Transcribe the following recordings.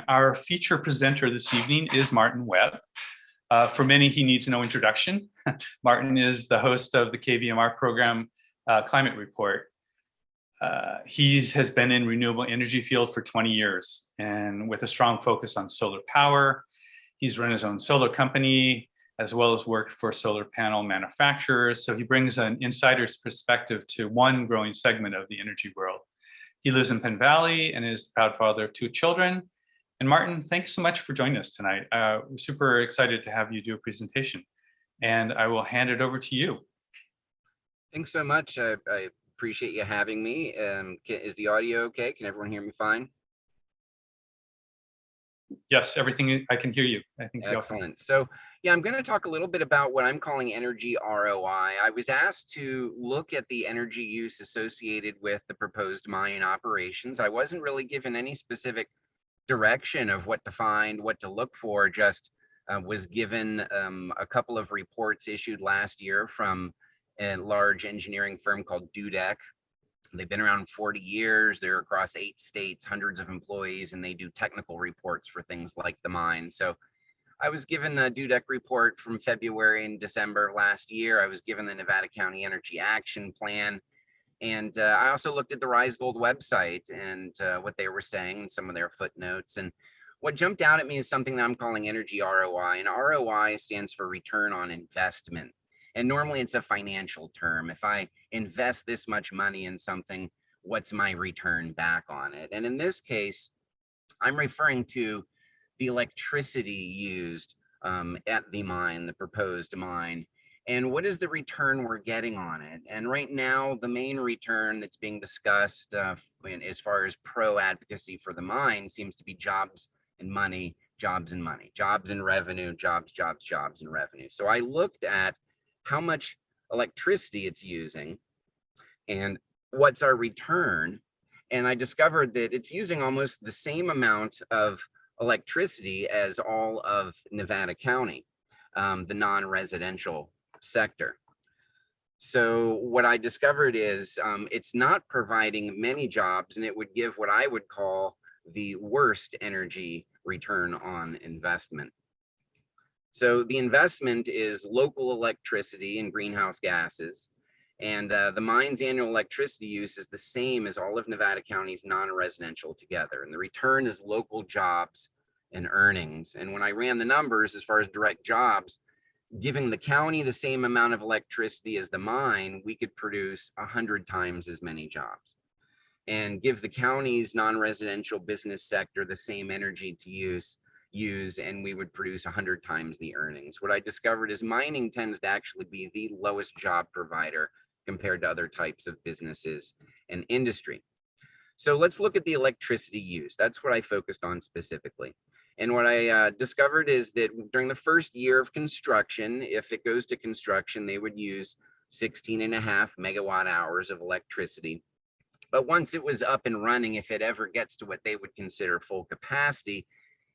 Our feature presenter this evening is Martin Webb. For many, he needs no introduction. Martin is the host of the KVMR program, Climate Report. He has been in renewable energy field for 20 years, and with a strong focus on solar power. He's run his own solar company, as well as worked for solar panel manufacturers. So he brings an insider's perspective to one growing segment of the energy world. He lives in Penn Valley and is the proud father of 2 children. And Martin, thanks so much for joining us tonight. We're super excited to have you do a presentation, and I will hand it over to you. Thanks so much. I appreciate you having me. Is the audio okay? Can everyone hear me fine? Yes, everything, I can hear you. I think. Excellent. So yeah, I'm going to talk a little bit about what I'm calling energy ROI. I was asked to look at the energy use associated with the proposed mine operations. I wasn't really given any specific direction of what to find, what to look for, just was given a couple of reports issued last year from a large engineering firm called Dudek. They've been around 40 years. They're across 8 states, hundreds of employees, and they do technical reports for things like the mine. So I was given a Dudek report from February and December of last year. I was given the Nevada County Energy Action Plan. And I also looked at the Rise Gold website and what they were saying and some of their footnotes. And what jumped out at me is something that I'm calling energy ROI. And ROI stands for return on investment. And normally it's a financial term. If I invest this much money in something, what's my return back on it? And in this case, I'm referring to the electricity used at the mine, the proposed mine, and what is the return we're getting on it. And right now, the main return that's being discussed as far as pro advocacy for the mine seems to be jobs and money, jobs and money, jobs and revenue, jobs, jobs, jobs and revenue. So I looked at how much electricity it's using and what's our return. And I discovered that it's using almost the same amount of electricity as all of Nevada County, the non-residential sector. So what I discovered is it's not providing many jobs, and it would give what I would call the worst energy return on investment. So the investment is local electricity and greenhouse gases, and the mine's annual electricity use is the same as all of Nevada County's non-residential together. And the return is local jobs and earnings. And when I ran the numbers as far as direct jobs, giving the county the same amount of electricity as the mine, we could produce 100 times as many jobs. And give the county's non-residential business sector the same energy to use, and we would produce 100 times the earnings. What I discovered is mining tends to actually be the lowest job provider compared to other types of businesses and industry. So let's look at the electricity use. That's what I focused on specifically. And what I discovered is that during the first year of construction, if it goes to construction, they would use 16.5 megawatt hours of electricity. But once it was up and running, if it ever gets to what they would consider full capacity,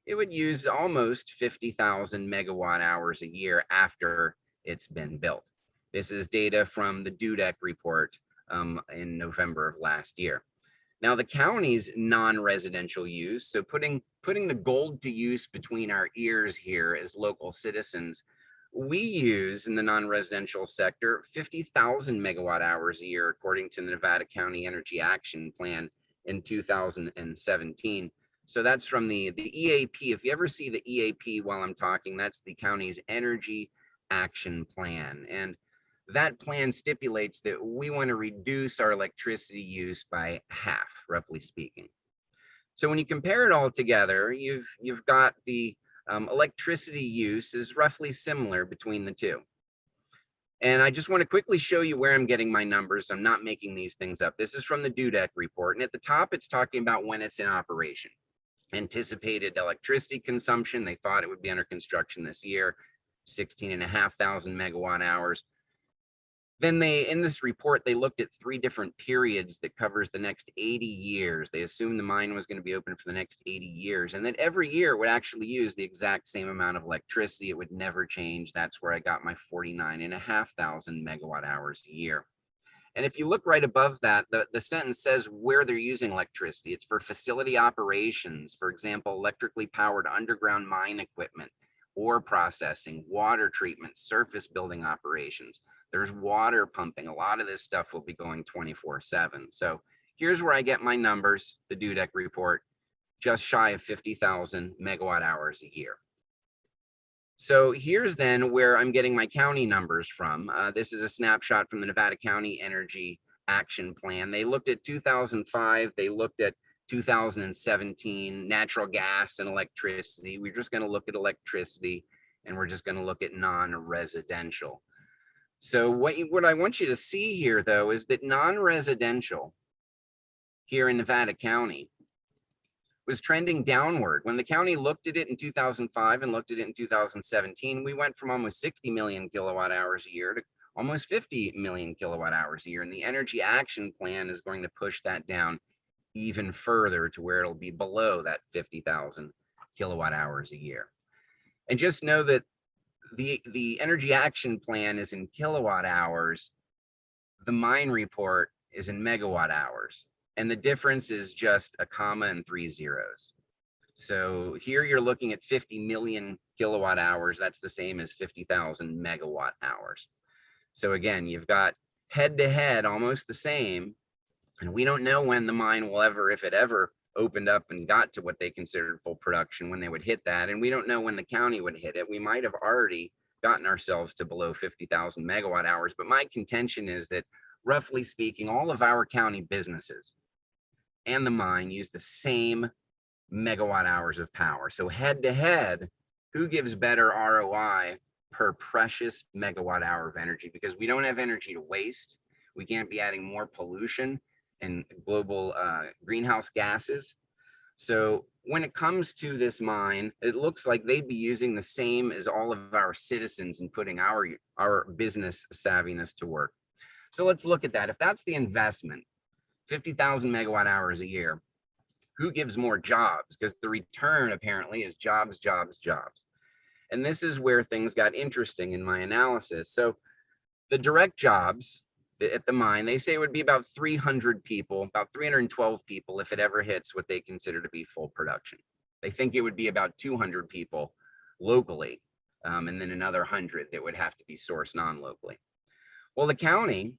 it would use almost 50,000 megawatt hours a year after it's been built. This is data from the Dudek report in November of last year. Now the county's non-residential use, so putting the gold to use between our ears here as local citizens, we use in the non-residential sector 50,000 megawatt hours a year, according to the Nevada County Energy Action Plan in 2017. So that's from the EAP. If you ever see the EAP while I'm talking, that's the county's energy action plan. And that plan stipulates that we want to reduce our electricity use by half, roughly speaking. So when you compare it all together, you've got the electricity use is roughly similar between the two. And I just want to quickly show you where I'm getting my numbers. I'm not making these things up. This is from the Dudek report. And at the top, it's talking about when it's in operation. Anticipated electricity consumption, they thought it would be under construction this year, 16,500 megawatt hours. Then in this report, they looked at 3 different periods that covers the next 80 years. They assumed the mine was going to be open for the next 80 years. And that every year would actually use the exact same amount of electricity. It would never change. That's where I got my 49,500 megawatt hours a year. And if you look right above that, the sentence says where they're using electricity. It's for facility operations, for example, electrically powered underground mine equipment, ore processing, water treatment, surface building operations. There's water pumping. A lot of this stuff will be going 24/7. So here's where I get my numbers, the Dudek report, just shy of 50,000 megawatt hours a year. So here's then where I'm getting my county numbers from. This is a snapshot from the Nevada County Energy Action Plan. They looked at 2005, they looked at 2017, natural gas and electricity. We're just going to look at electricity, and we're just going to look at non-residential. So what I want you to see here, though, is that non-residential here in Nevada County was trending downward. When the county looked at it in 2005 and looked at it in 2017, we went from almost 60 million kilowatt hours a year to almost 50 million kilowatt hours a year. And the Energy Action Plan is going to push that down even further to where it'll be below that 50,000 kilowatt hours a year. And just know that the Energy Action Plan is in kilowatt hours. The mine report is in megawatt hours. And the difference is just a comma and 3 zeros. So here you're looking at 50 million kilowatt hours. That's the same as 50,000 megawatt hours. So again, you've got head to head almost the same. And we don't know when the mine will ever, if it ever opened up and got to what they considered full production, when they would hit that. And we don't know when the county would hit it. We might have already gotten ourselves to below 50,000 megawatt hours. But my contention is that, roughly speaking, all of our county businesses and the mine use the same megawatt hours of power. So head to head, who gives better ROI per precious megawatt hour of energy? Because we don't have energy to waste. We can't be adding more pollution and global greenhouse gases. So when it comes to this mine, it looks like they'd be using the same as all of our citizens and putting our business savviness to work. So let's look at that. If that's the investment, 50,000 megawatt hours a year, who gives more jobs? Because the return apparently is jobs, jobs, jobs. And this is where things got interesting in my analysis. So the direct jobs at the mine, they say it would be about 300 people, about 312 people if it ever hits what they consider to be full production. They think it would be about 200 people locally, and then another 100 that would have to be sourced non-locally. Well, the county,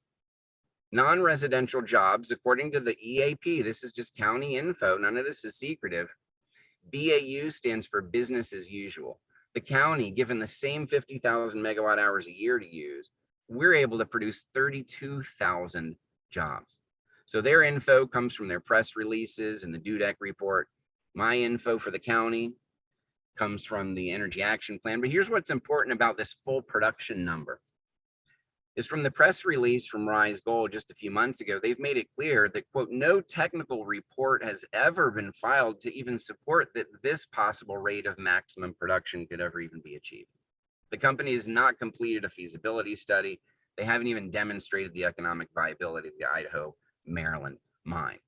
non-residential jobs, according to the EAP, this is just county info, none of this is secretive. BAU stands for business as usual. The county, given the same 50,000 megawatt hours a year to use, we're able to produce 32,000 jobs. So their info comes from their press releases and the Dudek report. My info for the county comes from the Energy Action Plan. But here's what's important about this full production number. Is from the press release from Rise Gold just a few months ago, they've made it clear that, quote, no technical report has ever been filed to even support that this possible rate of maximum production could ever even be achieved. The company has not completed a feasibility study. They haven't even demonstrated the economic viability of the Idaho, Maryland mine.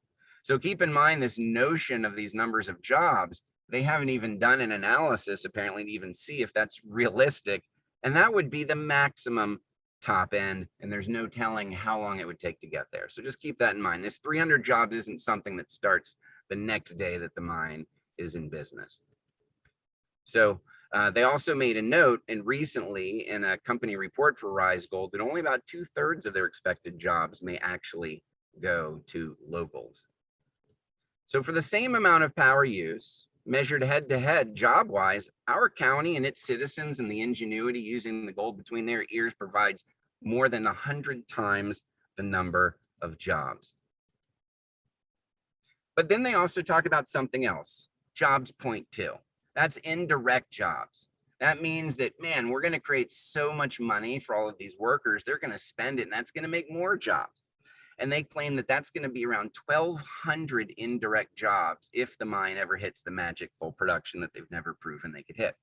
So keep in mind this notion of these numbers of jobs, they haven't even done an analysis apparently to even see if that's realistic. And that would be the maximum top end, and there's no telling how long it would take to get there. So just keep that in mind. This 300 jobs isn't something that starts the next day that the mine is in business. So they also made a note, and recently in a company report for Rise Gold, that only about 2/3 of their expected jobs may actually go to locals. So for the same amount of power use, measured head to head job wise, our county and its citizens and the ingenuity using the gold between their ears provides more than 100 times the number of jobs. But then they also talk about something else, jobs point two. That's indirect jobs. That means that, man, we're going to create so much money for all of these workers, they're going to spend it, and that's going to make more jobs. And they claim that that's going to be around 1,200 indirect jobs if the mine ever hits the magic full production that they've never proven they could hit.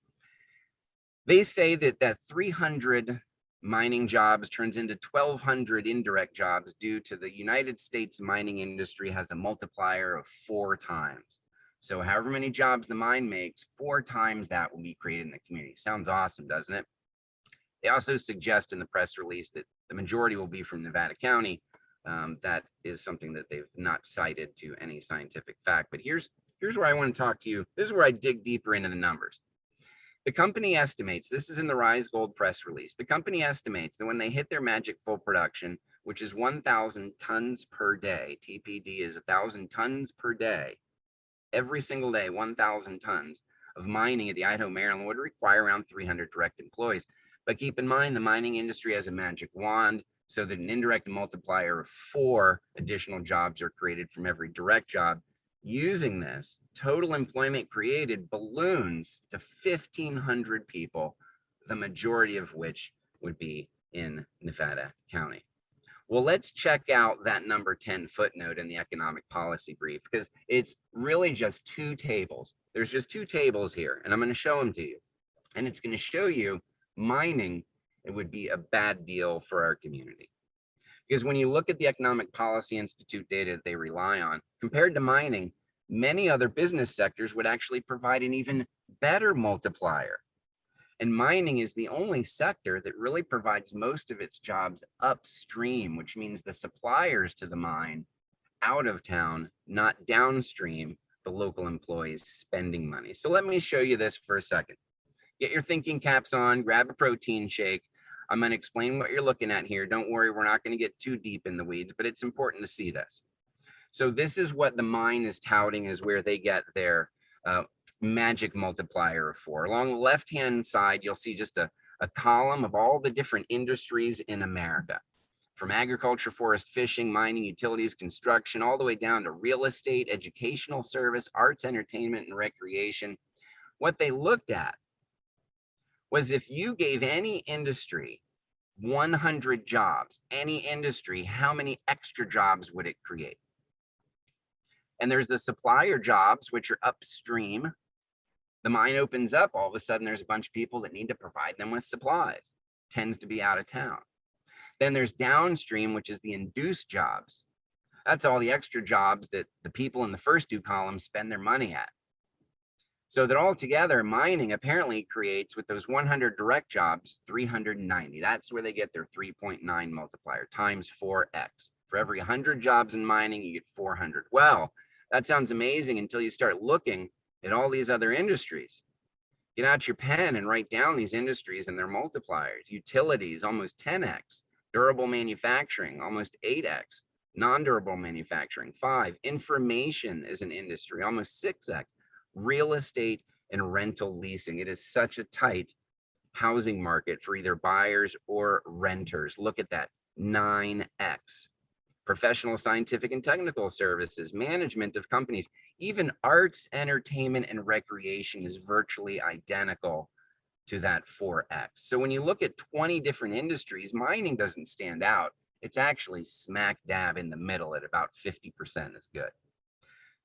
They say that 300 mining jobs turns into 1,200 indirect jobs due to the United States mining industry has a multiplier of 4 times. So however many jobs the mine makes, 4 times that will be created in the community. Sounds awesome, doesn't it? They also suggest in the press release that the majority will be from Nevada County, That is something that they've not cited to any scientific fact. But here's where I want to talk to you. This is where I dig deeper into the numbers. The company estimates, this is in the Rise Gold press release, the company estimates that when they hit their magic full production, which is 1,000 tons per day, TPD is 1,000 tons per day, every single day, 1,000 tons of mining at the Idaho, Maryland would require around 300 direct employees. But keep in mind, the mining industry has a magic wand so that an indirect multiplier of 4 additional jobs are created from every direct job. Using this, total employment created balloons to 1,500 people, the majority of which would be in Nevada County. Well, let's check out that number 10 footnote in the economic policy brief, because it's really just 2 tables. There's just 2 tables here, and I'm going to show them to you. And it's going to show you mining, it would be a bad deal for our community. Because when you look at the Economic Policy Institute data that they rely on, compared to mining, many other business sectors would actually provide an even better multiplier. And mining is the only sector that really provides most of its jobs upstream, which means the suppliers to the mine out of town, not downstream, the local employees spending money. So let me show you this for a second. Get your thinking caps on, grab a protein shake. I'm going to explain what you're looking at here. Don't worry, we're not going to get too deep in the weeds, but it's important to see this. So this is what the mine is touting as where they get their magic multiplier of 4. Along the left-hand side, you'll see just a column of all the different industries in America, from agriculture, forest, fishing, mining, utilities, construction, all the way down to real estate, educational service, arts, entertainment, and recreation. What they looked at was if you gave any industry 100 jobs, any industry, how many extra jobs would it create? And there's the supplier jobs, which are upstream. The mine opens up, all of a sudden there's a bunch of people that need to provide them with supplies, tends to be out of town. Then there's downstream, which is the induced jobs. That's all the extra jobs that the people in the first 2 columns spend their money at. So that altogether, mining apparently creates, with those 100 direct jobs, 390. That's where they get their 3.9 multiplier, times 4x. For every 100 jobs in mining, you get 400. Well, that sounds amazing until you start looking at all these other industries. Get out your pen and write down these industries and their multipliers. Utilities, almost 10x. Durable manufacturing, almost 8x. Non-durable manufacturing, 5. Information is an industry, almost 6x. Real estate and rental leasing. It is such a tight housing market for either buyers or renters. Look at that, 9x. Professional, scientific, and technical services, management of companies, even arts, entertainment, and recreation is virtually identical to that 4x. So when you look at 20 different industries, mining doesn't stand out. It's actually smack dab in the middle at about 50% is good.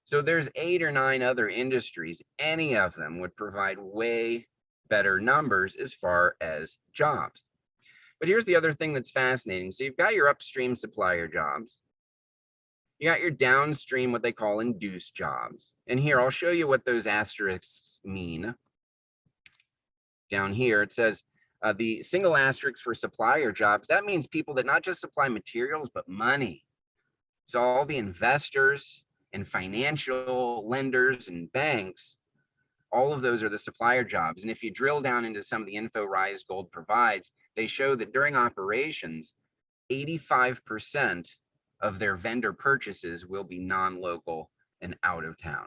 So there's 8 or 9 other industries. Any of them would provide way better numbers as far as jobs. But here's the other thing that's fascinating. So you've got your upstream supplier jobs. You got your downstream, what they call induced jobs. And here, I'll show you what those asterisks mean. Down here, it says the single asterisk for supplier jobs. That means people that not just supply materials, but money. So all the investors and financial lenders and banks, all of those are the supplier jobs. And if you drill down into some of the info Rise Gold provides, they show that during operations, 85% of their vendor purchases will be non-local and out of town.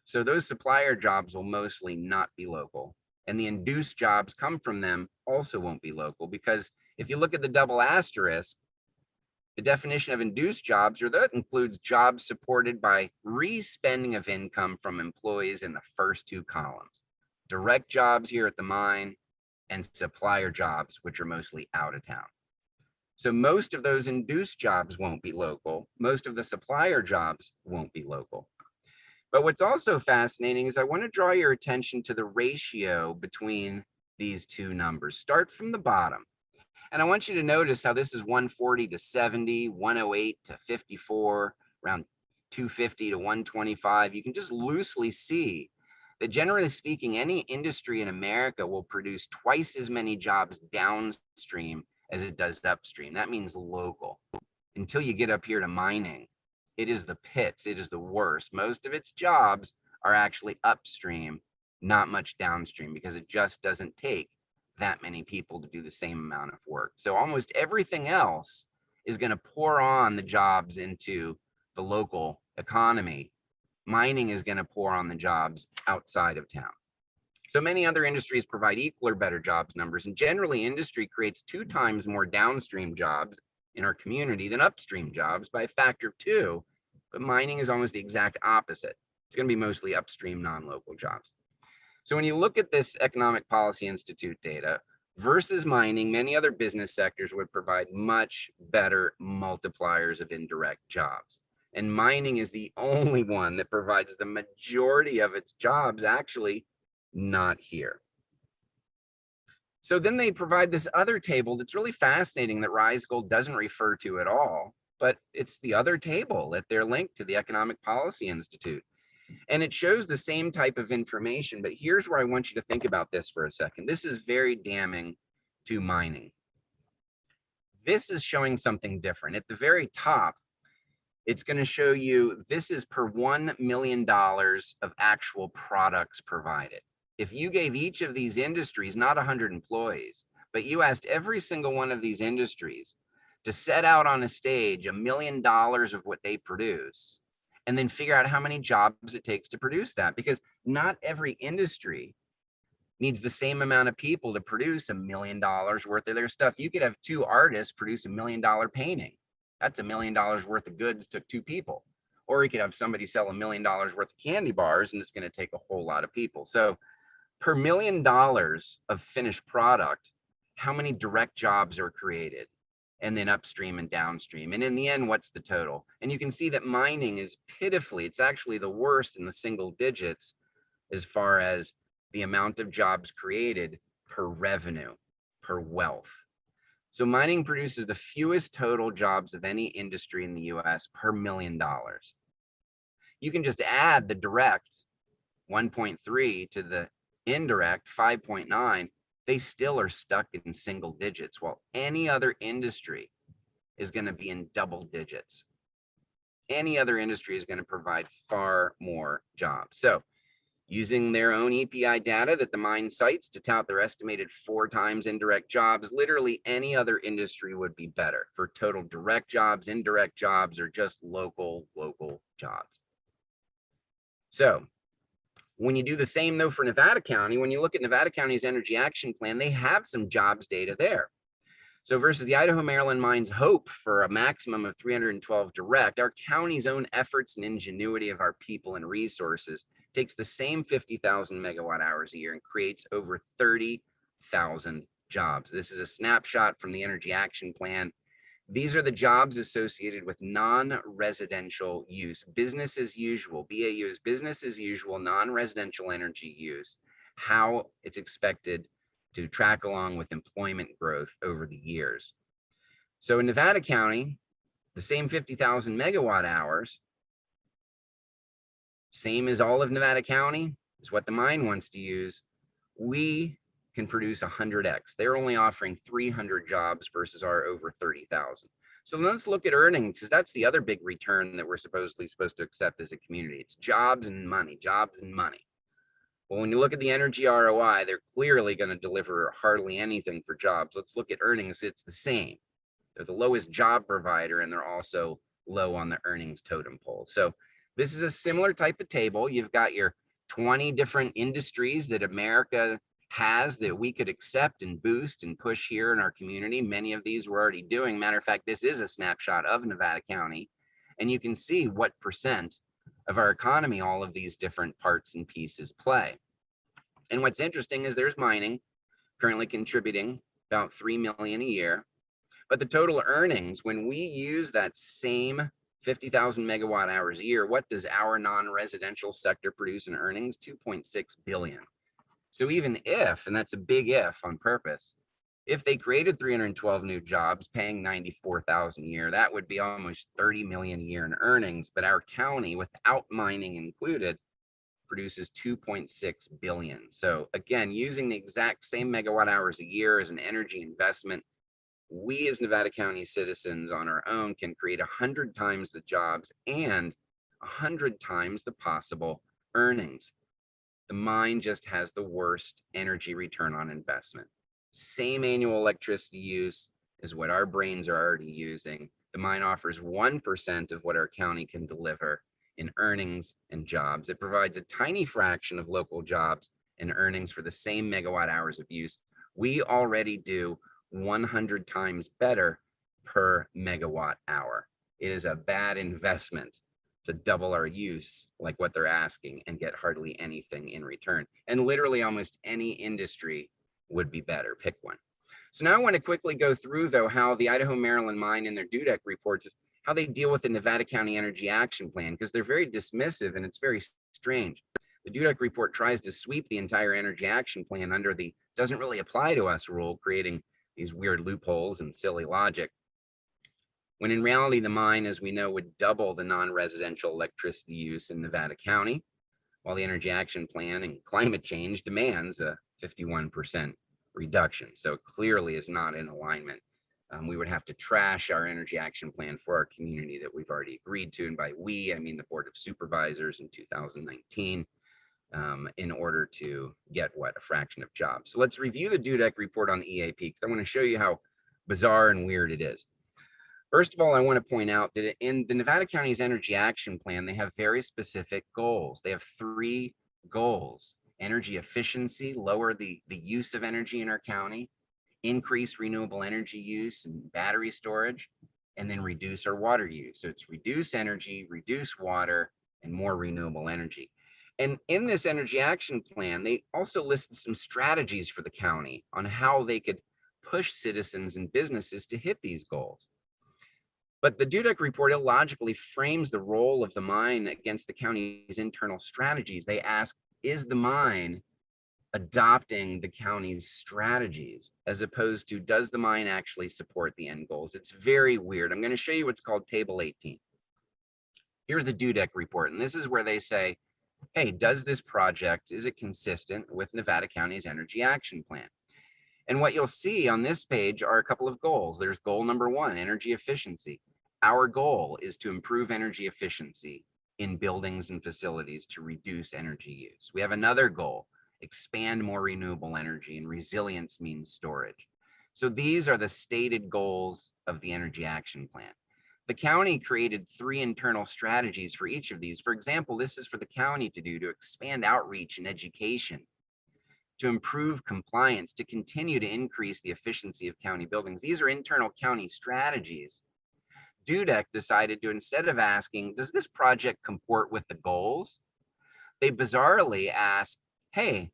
So those supplier jobs will mostly not be local. And the induced jobs come from them also won't be local, because if you look at the double asterisk, the definition of induced jobs, or that includes jobs supported by re-spending of income from employees in the first 2 columns. Direct jobs here at the mine and supplier jobs, which are mostly out of town. So most of those induced jobs won't be local. Most of the supplier jobs won't be local. But what's also fascinating is I want to draw your attention to the ratio between these 2 numbers. Start from the bottom. And I want you to notice how this is 140 to 70, 108 to 54, around 250 to 125. You can just loosely see that generally speaking, any industry in America will produce twice as many jobs downstream as it does upstream. That means local. And until you get up here to mining. It is the pits. It is the worst. Most of its jobs are actually upstream, not much downstream, because it just doesn't take that many people to do the same amount of work. So almost everything else is going to pour on the jobs into the local economy. Mining is going to pour on the jobs outside of town. So many other industries provide equal or better jobs numbers, and generally industry creates 2 times more downstream jobs in our community than upstream jobs by a factor of 2, but mining is almost the exact opposite. It's going to be mostly upstream, non-local jobs. So when you look at this Economic Policy Institute data versus mining, many other business sectors would provide much better multipliers of indirect jobs. And mining is the only one that provides the majority of its jobs actually not here. So then they provide this other table that's really fascinating that Rise Gold doesn't refer to at all, but it's the other table that they're linked to the Economic Policy Institute. And it shows the same type of information, but here's where I want you to think about this for a second. This is very damning to mining. This is showing something different. At the very top, it's going to show you this is per $1 million of actual products provided. If you gave each of these industries, not 100 employees, but you asked every single one of these industries to set out on a stage $1 million of what they produce, and then figure out how many jobs it takes to produce that, because not every industry needs the same amount of people to produce $1 million worth of their stuff. You could have 2 artists produce $1 million painting. That's $1 million worth of goods to 2 people. Or you could have somebody sell $1 million worth of candy bars, and it's going to take a whole lot of people. So per $1 million of finished product, how many direct jobs are created? And then upstream and downstream. And in the end, what's the total? And you can see that mining is pitifully, it's actually the worst in the single digits as far as the amount of jobs created per revenue, per wealth. So mining produces the fewest total jobs of any industry in the US per $1 million. You can just add the direct 1.3 to the indirect 5.9. They still are stuck in single digits, while any other industry is going to be in double digits. Any other industry is going to provide far more jobs. So using their own EPI data that the mine cites to tout their estimated 4 times indirect jobs, literally any other industry would be better for total direct jobs, indirect jobs, or just local jobs. So when you do the same though for Nevada County, when you look at Nevada County's energy action plan, they have some jobs data there. So versus the Idaho Maryland mines hope for a maximum of 312 direct, our county's own efforts and ingenuity of our people and resources takes the same 50,000 megawatt hours a year and creates over 30,000 jobs. This is a snapshot from the energy action plan. These are the jobs associated with non-residential use, business as usual, BAU is business as usual, non-residential energy use, how it's expected to track along with employment growth over the years. So in Nevada County, the same 50,000 megawatt hours, same as all of Nevada County, is what the mine wants to use. We can produce 100x. They're only offering 300 jobs versus our over 30,000. So let's look at earnings, because that's the other big return that we're supposed to accept as a community. It's jobs and money, jobs and money. Well, when you look at the energy ROI, they're clearly going to deliver hardly anything for jobs. Let's look at earnings. It's the same. They're the lowest job provider, and they're also low on the earnings totem pole. So this is a similar type of table. You've got your 20 different industries that America has that we could accept and boost and push here in our community. Many of these we're already doing. Matter of fact, this is a snapshot of Nevada County, and you can see what % of our economy all of these different parts and pieces play. And what's interesting is there's mining currently contributing about 3 million a year, but the total earnings, when we use that same 50,000 megawatt hours a year, what does our non-residential sector produce in earnings? 2.6 billion. So even if, and that's a big if on purpose, if they created 312 new jobs paying 94,000 a year, that would be almost 30 million a year in earnings. But our county, without mining included, produces 2.6 billion. So again, using the exact same megawatt hours a year as an energy investment, we as Nevada County citizens on our own can create 100 times the jobs and 100 times the possible earnings. The mine just has the worst energy return on investment. Same annual electricity use is what our brains are already using. The mine offers 1% of what our county can deliver in earnings and jobs. It provides a tiny fraction of local jobs and earnings for the same megawatt hours of use. We already do 100 times better per megawatt hour. It is a bad investment to double our use like what they're asking and get hardly anything in return. And literally almost any industry would be better. Pick one. So now I want to quickly go through, though, how the Idaho Maryland mine in their DUDEC reports is how they deal with the Nevada County Energy Action Plan, because they're very dismissive and it's very strange. The DUDEC report tries to sweep the entire Energy Action Plan under the doesn't really apply to us rule, creating these weird loopholes and silly logic. When in reality, the mine, as we know, would double the non-residential electricity use in Nevada County, while the Energy Action Plan and climate change demands a 51% reduction. So it clearly is not in alignment. We would have to trash our Energy Action Plan for our community that we've already agreed to. And by we, I mean the Board of Supervisors in 2019, in order to get a fraction of jobs. So let's review the DUDEC report on the EAP, because I want to show you how bizarre and weird it is. First of all, I want to point out that in the Nevada County's Energy Action Plan, they have very specific goals. They have 3 goals: energy efficiency, lower the use of energy in our county, increase renewable energy use and battery storage, and then reduce our water use. So it's reduce energy, reduce water, and more renewable energy. And in this Energy Action Plan, they also listed some strategies for the county on how they could push citizens and businesses to hit these goals. But the DUDEC report illogically frames the role of the mine against the county's internal strategies. They ask, is the mine adopting the county's strategies, as opposed to does the mine actually support the end goals? It's very weird. I'm going to show you what's called Table 18. Here's the DUDEC report, and this is where they say, hey, does this project, is it consistent with Nevada County's Energy Action Plan? And what you'll see on this page are a couple of goals. There's goal number 1, energy efficiency. Our goal is to improve energy efficiency in buildings and facilities to reduce energy use. We have another goal, expand more renewable energy, and resilience means storage. So these are the stated goals of the Energy Action Plan. The county created 3 internal strategies for each of these. For example, this is for the county to do to expand outreach and education, to improve compliance, to continue to increase the efficiency of county buildings. These are internal county strategies. DUDEC decided to, instead of asking, does this project comport with the goals? They bizarrely asked, hey,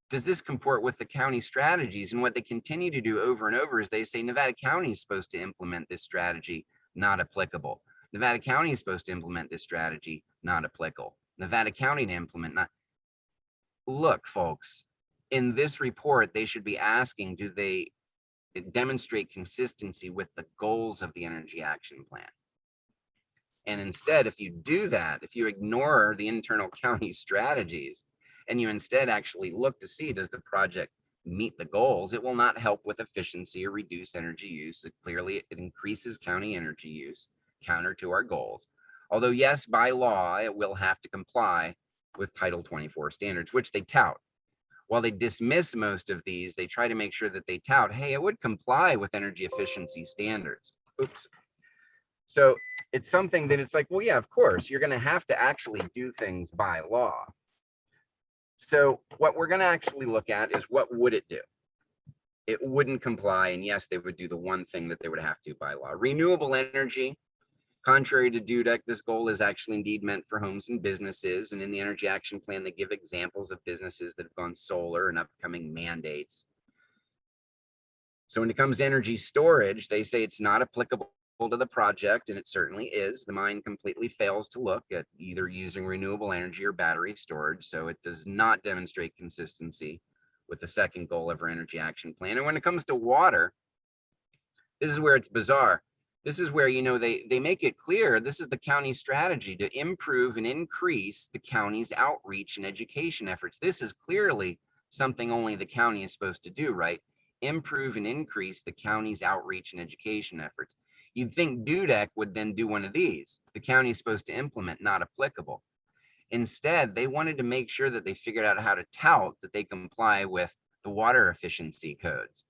does this comport with the county strategies? And what they continue to do over and over is they say Nevada County is supposed to implement this strategy, not applicable. Nevada County is supposed to implement this strategy, not applicable. Nevada County to implement, not. Look, folks, in this report, they should be asking, do they demonstrate consistency with the goals of the Energy Action Plan? And instead, if you do that, if you ignore the internal county strategies, and you instead actually look to see, does the project meet the goals, it will not help with efficiency or reduce energy use. Clearly, it increases county energy use, counter to our goals. Although, yes, by law, it will have to comply with Title 24 standards, which they tout. While they dismiss most of these, they try to make sure that they tout, hey, it would comply with energy efficiency standards. Oops. So it's something that it's like, well, yeah, of course, you're going to have to actually do things by law. So what we're going to actually look at is, what would it do? It wouldn't comply. And yes, they would do the one thing that they would have to by law. Renewable energy. Contrary to DUDEC, this goal is actually indeed meant for homes and businesses. And in the Energy Action Plan, they give examples of businesses that have gone solar and upcoming mandates. So when it comes to energy storage, they say it's not applicable to the project, and it certainly is. The mine completely fails to look at either using renewable energy or battery storage. So it does not demonstrate consistency with the second goal of our Energy Action Plan. And when it comes to water, this is where it's bizarre. This is where, you know, they make it clear this is the county strategy to improve and increase the county's outreach and education efforts. This is clearly something only the county is supposed to do, right? improve and increase the county's outreach and education efforts. You'd think DUDEC would then do one of these. The county is supposed to implement, not applicable. Instead, they wanted to make sure that they figured out how to tout that they comply with the water efficiency codes.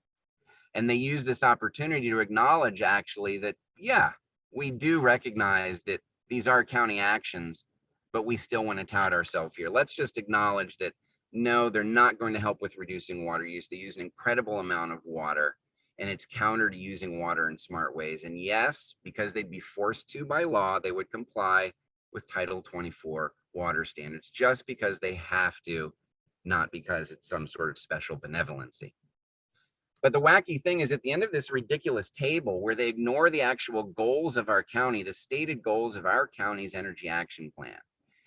And they use this opportunity to acknowledge actually that, yeah, we do recognize that these are county actions, but we still want to tout ourselves here. Let's just acknowledge that, no, they're not going to help with reducing water use. They use an incredible amount of water, and it's counter to using water in smart ways. And yes, because they'd be forced to by law, they would comply with Title 24 water standards just because they have to, not because it's some sort of special benevolency. But the wacky thing is, at the end of this ridiculous table where they ignore the actual goals of our county, the stated goals of our county's energy action plan,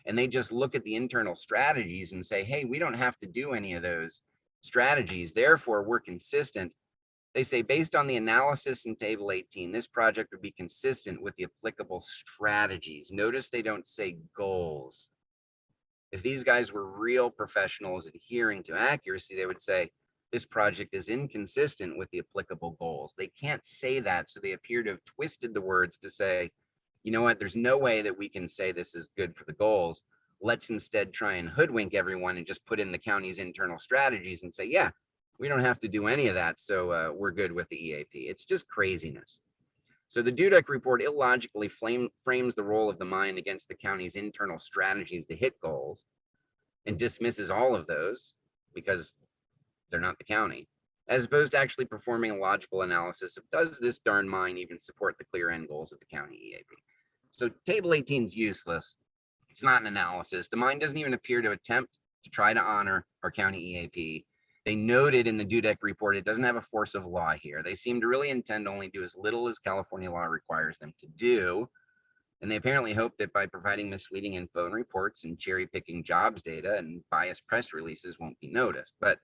and they just look at the internal strategies and say, hey, we don't have to do any of those strategies, therefore we're consistent. They say, based on the analysis in table 18, this project would be consistent with the applicable strategies. Notice they don't say goals. If these guys were real professionals adhering to accuracy, they would say, this project is inconsistent with the applicable goals. They can't say that, so they appear to have twisted the words to say, you know what, there's no way that we can say this is good for the goals. Let's instead try and hoodwink everyone and just put in the county's internal strategies and say, yeah, we don't have to do any of that, so we're good with the EAP. It's just craziness. So the DUDEC report illogically frames the role of the mine against the county's internal strategies to hit goals and dismisses all of those because they're not the county, as opposed to actually performing a logical analysis of, does this darn mine even support the clear end goals of the county EAP? So table 18 is useless. It's not an analysis. The mine doesn't even appear to attempt to try to honor our county EAP. They noted in the DUDEC report, it doesn't have a force of law here. They seem to really intend to only do as little as California law requires them to do. And they apparently hope that by providing misleading info and reports and cherry picking jobs data and biased press releases won't be noticed. But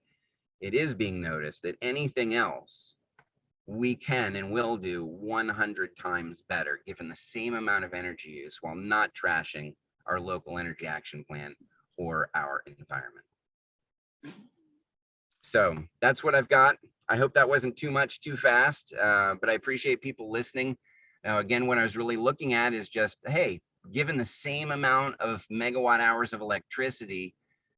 it is being noticed that anything else we can and will do 100 times better, given the same amount of energy use, while not trashing our local energy action plan or our environment. So that's what I've got. I hope that wasn't too much too fast, but I appreciate people listening. Now, again, what I was really looking at is just, hey, given the same amount of megawatt hours of electricity,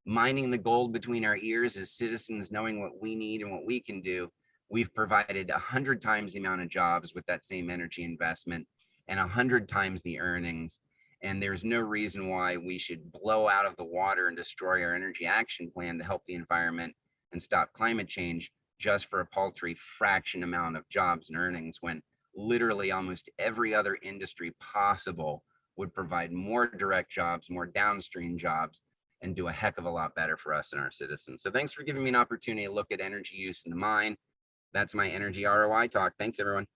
mining the gold between our ears as citizens, knowing what we need and what we can do, we've provided 100 times the amount of jobs with that same energy investment and 100 times the earnings. And there's no reason why we should blow out of the water and destroy our energy action plan to help the environment and stop climate change just for a paltry fraction amount of jobs and earnings, when literally almost every other industry possible would provide more direct jobs, more downstream jobs, and do a heck of a lot better for us and our citizens. So thanks for giving me an opportunity to look at energy use in the mine. That's my energy ROI talk. Thanks, everyone.